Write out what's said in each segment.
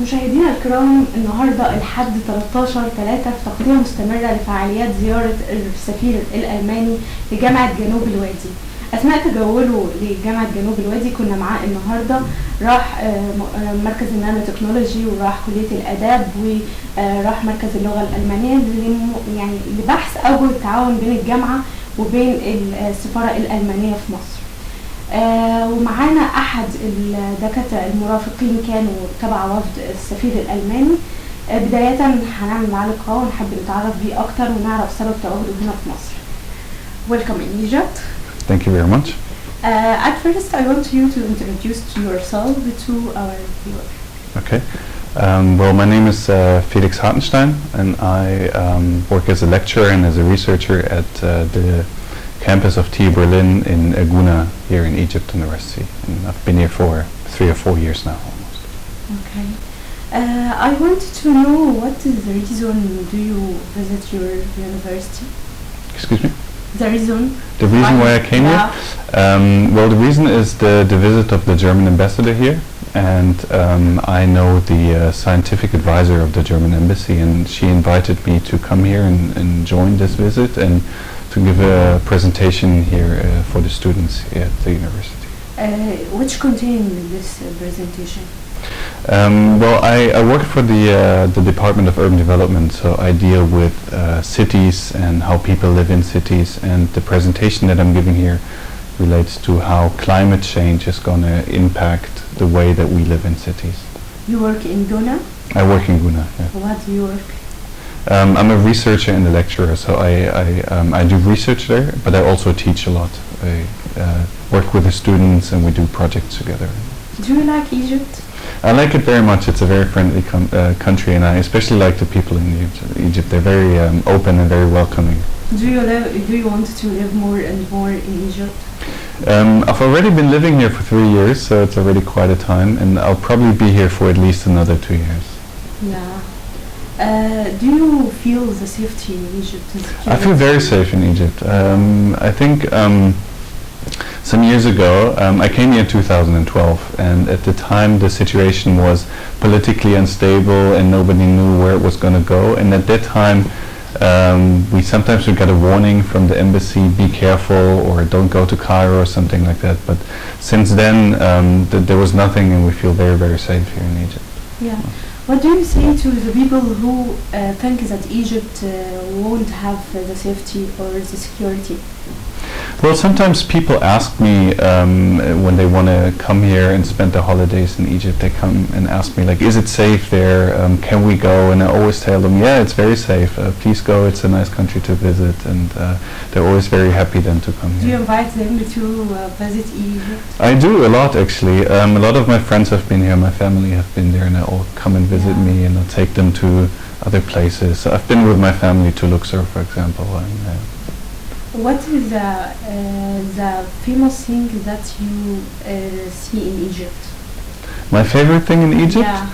مشاهدينا الكرام، النهارده الحد 13/3 في تغطية مستمرة لفعاليات زيارة السفير الألماني لجامعة جنوب الوادي. أثناء تجوله لجامعة جنوب الوادي كنا معاه النهارده، راح مركز النانو تكنولوجي وراح كلية الآداب وراح مركز اللغة الألمانية يعني لبحث أوجه التعاون بين الجامعة وبين السفارة الألمانية في مصر. ومعانا أحد الدكاترة المرافقين كانوا تبع وفد السفير الألماني. بداية هنعمل معاه لقاء ونحب نتعرف بيه أكتر ونعرف سبب تواجده هنا في مصر. Welcome in Egypt. Thank you very much. At first, I want you to introduce yourself to our viewers. Okay. Well, my name is Felix Hartenstein, and I work as a lecturer and as a researcher at the campus of TU Berlin in Aguna here in Egypt on the Red Sea. And I've been here for 3 or 4 years now almost. Okay. I wanted to know what is the reason do you visit your university? Excuse me? The reason? The reason why I came here? Well, the reason is the visit of the German ambassador here. And I know the scientific advisor of the German embassy, and she invited me to come here and join this visit and to give a presentation here for the students here at the university. Which contain this presentation? Well, I work for the Department of Urban Development, so I deal with cities and how people live in cities, and the presentation that I'm giving here relates to how climate change is going to impact the way that we live in cities. You work in Guna? I work in Guna, yeah. What do you work? I'm a researcher and a lecturer, so I do research there, but I also teach a lot. I work with the students and we do projects together. Do you like Egypt? I like it very much. It's a very friendly country, and I especially like the people in Egypt. They're very open and very welcoming. Do you want to live more and more in Egypt? I've already been living here for 3 years, so it's already quite a time, and I'll probably be here for at least another 2 years. Yeah. Do you feel the safety in Egypt? I feel very safe in Egypt. I think some years ago, I came here in 2012, and at the time the situation was politically unstable and nobody knew where it was going to go, and at that time we sometimes would get a warning from the embassy, be careful or don't go to Cairo or something like that, but since then there was nothing, and we feel very, very safe here in Egypt. Yeah. What do you say to the people who think that Egypt won't have the safety or the security? Well, sometimes people ask me when they want to come here and spend their holidays in Egypt, they come and ask me, like, is it safe there? Can we go? And I always tell them, yeah, it's very safe. Please go. It's a nice country to visit. And they're always very happy then to come here. Do you invite them to visit Egypt? I do a lot, actually. A lot of my friends have been here. My family have been there, and they all come and visit me, and I'll take them to other places. So I've been with my family to Luxor, for example. And, what is the famous thing that you see in Egypt? My favorite thing in Egypt? Yeah.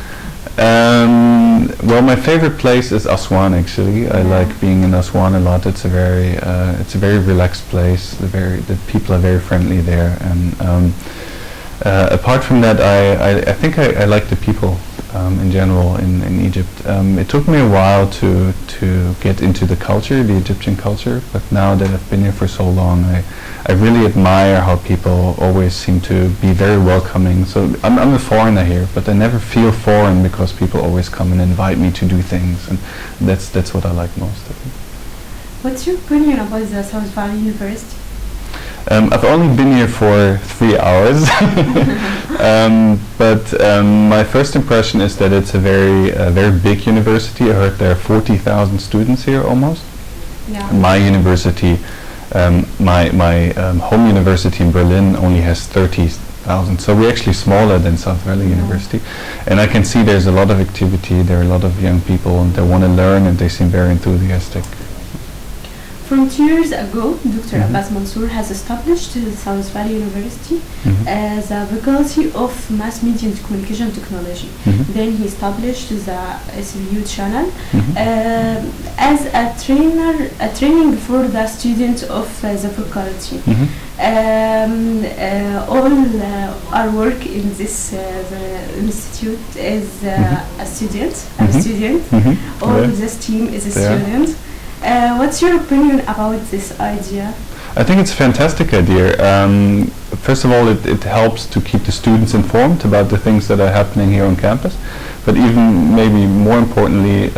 Well, my favorite place is Aswan, actually. I like being in Aswan a lot. It's a very relaxed place. The people are very friendly there, and apart from that, I think I like the people in general in Egypt. It took me a while to get into the culture, the Egyptian culture, but now that I've been here for so long, I really admire how people always seem to be very welcoming. So I'm a foreigner here, but I never feel foreign because people always come and invite me to do things, and that's what I like most. I think. What's your opinion about the South Valley University? I've only been here for 3 hours, but my first impression is that it's a very big university. I heard there are 40,000 students here almost. Yeah. My university, my home university in Berlin only has 30,000, so we're actually smaller than South Valley University. And I can see there's a lot of activity. There are a lot of young people, and they want to learn, and they seem very enthusiastic. From 2 years ago, Dr. Abbas Mansour has established South Valley University as a faculty of Mass Media and Communication Technology. Then he established the SVU channel as a training for the students of the faculty. All our work in this the institute is a student. I'm a student. All this team is a student. What's your opinion about this idea? I think it's a fantastic idea. First of all, it helps to keep the students informed about the things that are happening here on campus. But even maybe more importantly,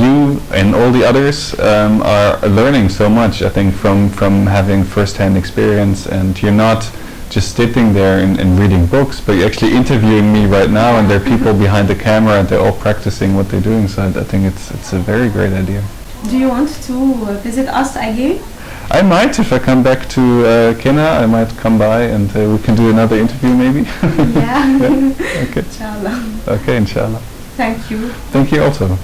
you and all the others are learning so much, I think, from having first-hand experience, and you're not just sitting there and reading books, but you're actually interviewing me right now, and there are people behind the camera and they're all practicing what they're doing, so I think it's a very great idea. Do you want to visit us again? I might, if I come back to Kenya, I might come by and we can do another interview maybe. Yeah. Okay. Inshallah. Okay, inshallah. Thank you. Thank you also.